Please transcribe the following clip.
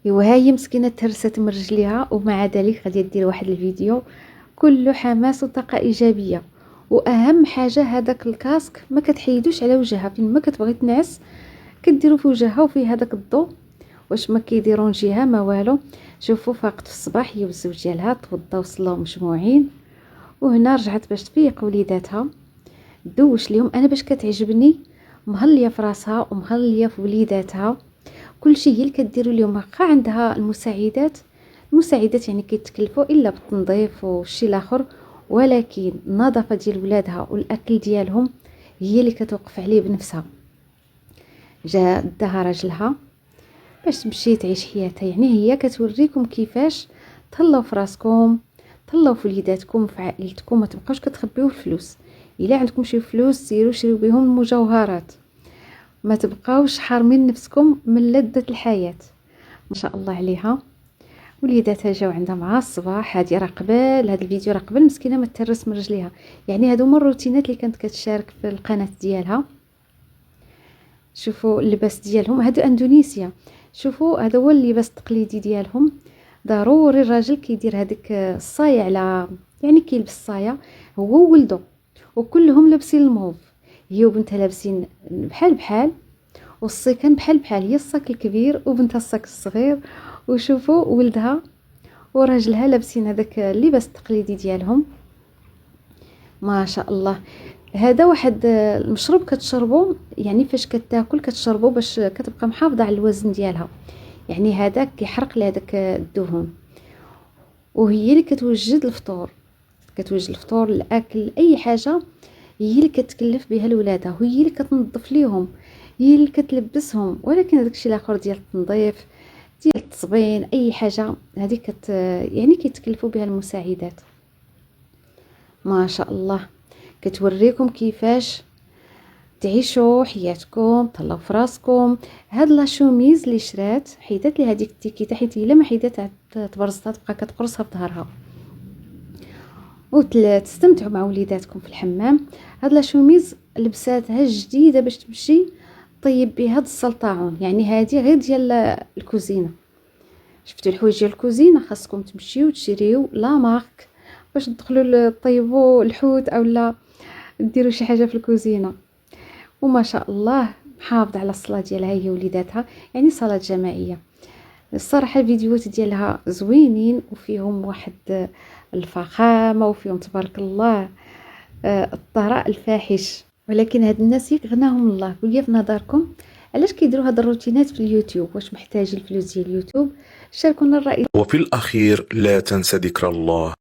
ايوا ها هي مسكينه تهرست من رجليها، ومع ذلك غادي دير واحد الفيديو كله حماس وطاقه ايجابيه. واهم حاجه هذاك الكاسك ما كتحيدوش على وجهها، فين ما كتبغي تنعس كديروا في وجهها وفيه هذاك الضوء. واش ما كيديرونجيها ما والو. شوفوا فاقت في الصباح هي والزوج ديالها توضاو وصلاو مجموعين، وهنا رجعت باش تفيق وليداتها. دوش ليهم انا باش كتعجبني مهليه في راسها ومهليه في وليداتها، كلشي هي اللي كديروا لهم. واخا عندها المساعدات يعني كيتكلفوا الا بالتنظيف والشي الاخر، ولكن النظافه ديال ولادها والاكل ديالهم هي اللي كتوقف عليه بنفسها. جا داها راجلها باش تمشي تعيش حياتها، يعني هي كتوريكم كيفاش تهلاو في راسكم، تهلاو في وليداتكم في عائلتكم، ما تبقاوش كتخبيو الفلوس. الا عندكم شي فلوس سيروا شريو بهم المجوهرات، ما تبقاوش حارمين نفسكم من لذة الحياة. ما شاء الله عليها. وليداتها جاو عندها مع الصباح. هذه راه قبل هذا الفيديو، راه قبل مسكينه ما تهرس من رجليها. يعني هادو هما الروتينات اللي كانت كتشارك في القناه ديالها. شوفوا اللباس ديالهم، هادو اندونيسيا. شوفوا هذا هو اللباس التقليدي ديالهم. ضروري الراجل كيدير هذيك الصايه على، يعني كيلبس الصايه هو وولده، وكلهم لابسين الموف. هي وبنتها لابسين بحال بحال، والصيكان بحال بحال، هي الصاك الكبير وبنتها الصاك الصغير. وشوفوا ولدها وراجلها لابسين هذاك اللباس التقليدي ديالهم. ما شاء الله. هذا واحد المشروب كتشربوا، يعني فاش كتاكل كتشربوا باش كتبقى محافظه على الوزن ديالها، يعني هذاك كيحرق لهذاك الدهون. وهي اللي كتوجد الفطور، كتوجد الفطور، الاكل، اي حاجه هي اللي كتكلف بها لولادها، وهي اللي كتنظف ليهم، هي اللي كتلبسهم. ولكن هذاك الشيء الاخر ديال التنظيف، ديال التصبين، اي حاجه هذه يعني كيتكلفوا بها المساعدات. ما شاء الله. كتوريكم كيفاش تعيشوا حياتكم، طلعوا في راسكم. هاد لا شوميز اللي شرات حيدات لي هذيك التيكيته، حيت الا ما حيدات تبرزتها تبقى كتقرصها في ظهرها. وتستمتعوا مع وليداتكم في الحمام. هاد لا شوميز لبساتها جديده باش تمشي طيب بها هاد السلطعون، يعني هذه غير ديال الكوزينه. شفتوا الحوايج ديال الكوزينه خاصكم تمشيو تشريو لا مارك باش تدخلوا طيبوا الحوت او لا ديروا شي حاجه في الكوزينه. وما شاء الله محافظه على الصلاه ديالها هي وليداتها، يعني صلاه جماعيه. الصراحه الفيديوهات ديالها زوينين وفيهم واحد الفخامه، وفيهم تبارك الله الثراء الفاحش. ولكن هاد الناس يغناهم الله. قولي في نظركم علاش كيديروا هاد الروتينات في اليوتيوب؟ واش محتاج الفلوس ديال اليوتيوب؟ شاركونا الرأي. وفي الأخير لا تنسى ذكر الله.